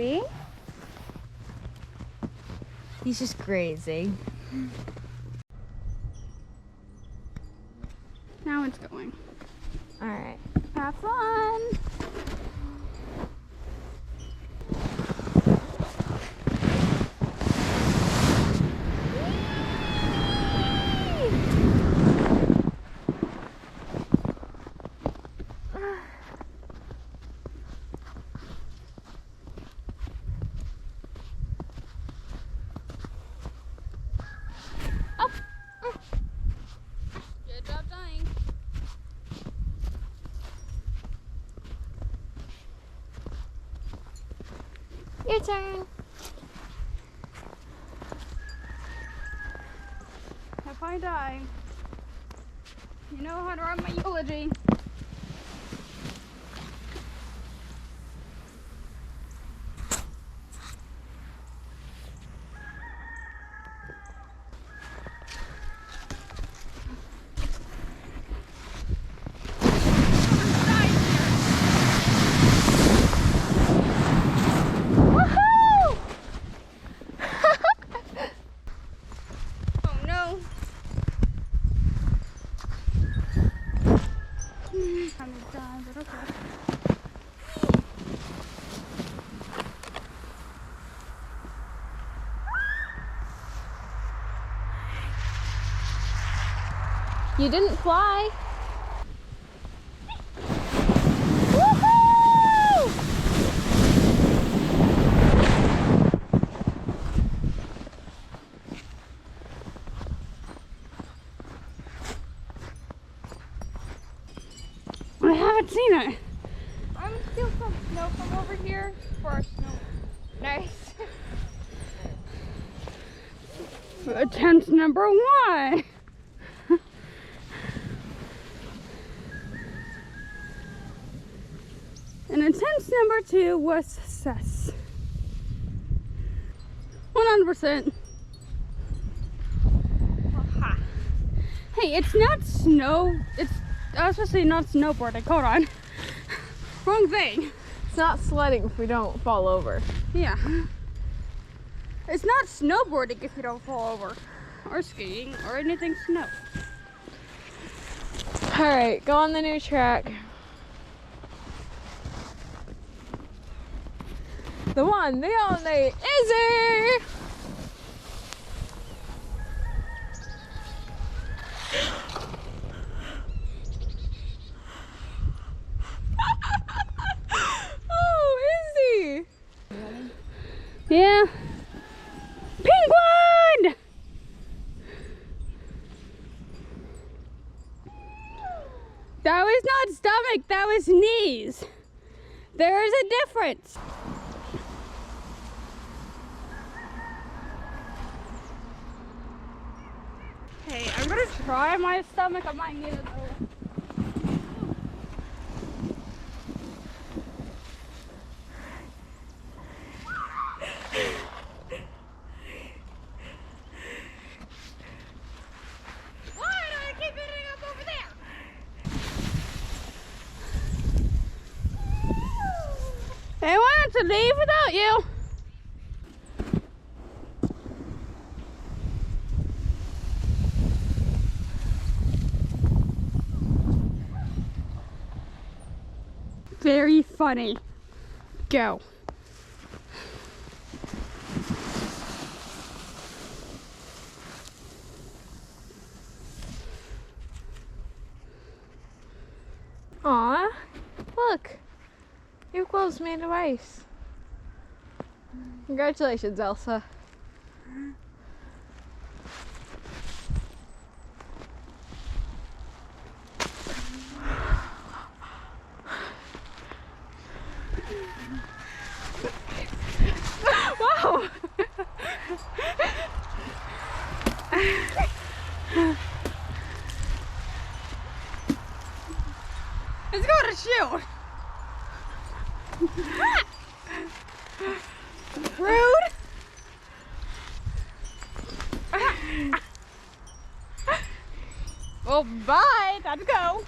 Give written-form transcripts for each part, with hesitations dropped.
puppy. He's just grazing. Now it's going. All right. Have fun. Good job dying. Your turn. If I die, you know how to write my eulogy. You didn't fly. I haven't seen it. I'm gonna steal some snow from over here for our snow. Nice. Attempt number 1. And attempt number 2 was success. 100%. Hey, it's not snow. I was supposed to say not snowboarding. Hold on. Wrong thing. It's not sledding if we don't fall over. Yeah. It's not snowboarding if you don't fall over. Or skiing or anything snow. All right, go on the new track. The one, the only, Izzy! Oh, Izzy! Yeah. Penguin! That was not stomach, that was knees. There is a difference. Hey, I'm gonna try my stomach. I might need it though. Why do I keep ending up over there? They wanted to leave without you. Very funny. Go. Aw, look. Your clothes made of ice. Congratulations, Elsa. Whoa! Let's go to shoot. Rude. Well, bye. Time to go.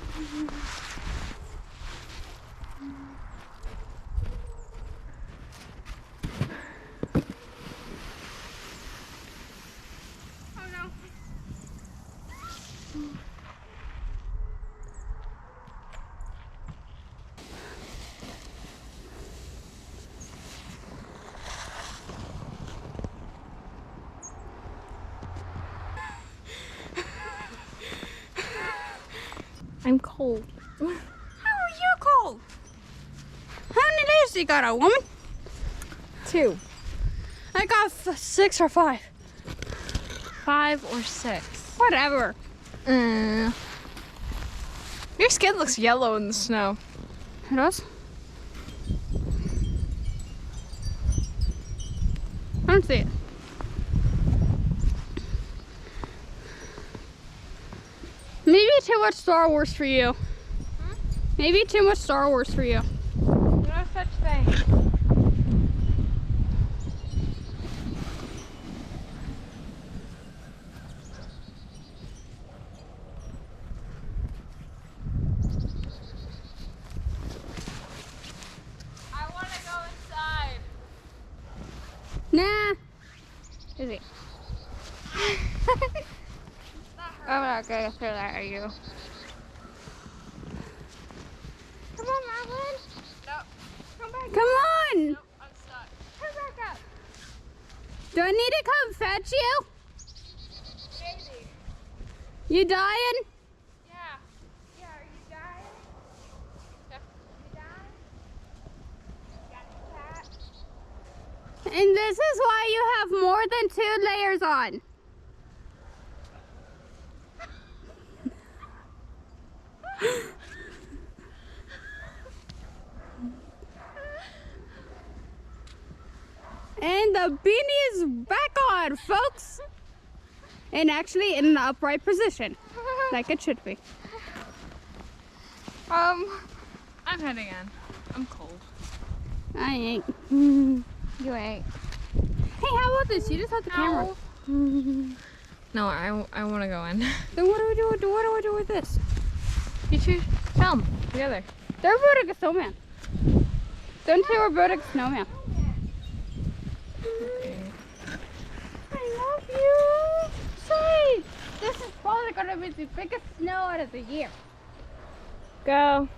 I'm cold. How are you cold? How many days you got, a woman? 2. I got 6 or 5. 5 or 6. Whatever. Your skin looks yellow in the snow. It does? I don't see it. Maybe too much Star Wars for you. Maybe too much Star Wars for you. No such thing. I want to go inside. Nah. Is it? I'm not going through that, are you? Come on, Madeline. No. Come back. Come on. Nope, I'm stuck. Come back up. Do I need to come fetch you? Maybe. You dying? Yeah. Yeah, are you dying? Yeah. You dying? Got the cat? And this is why you have more than 2 layers on. And the beanie is back on, folks. And actually in the upright position, like it should be. I'm heading in. I'm cold. I ain't. You ain't. Hey, how about this? You just have the camera. No, I want to go in. Then what do we do? What do I do with this? You two film together. They're building a snowman. Them two are building a snowman. Okay. I love you. Say, this is probably gonna be the biggest snow out of the year. Go.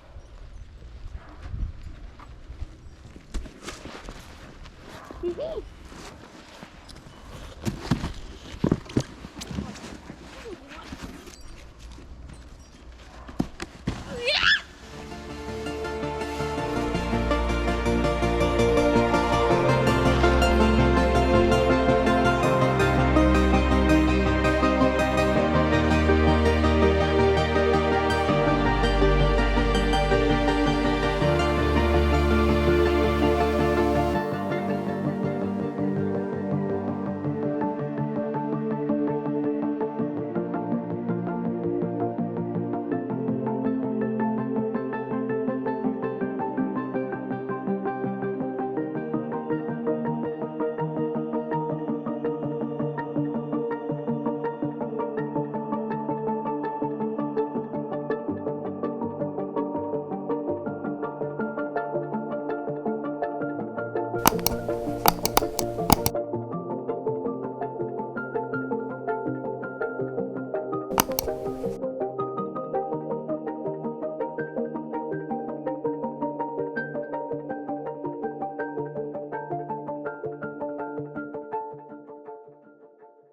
Hee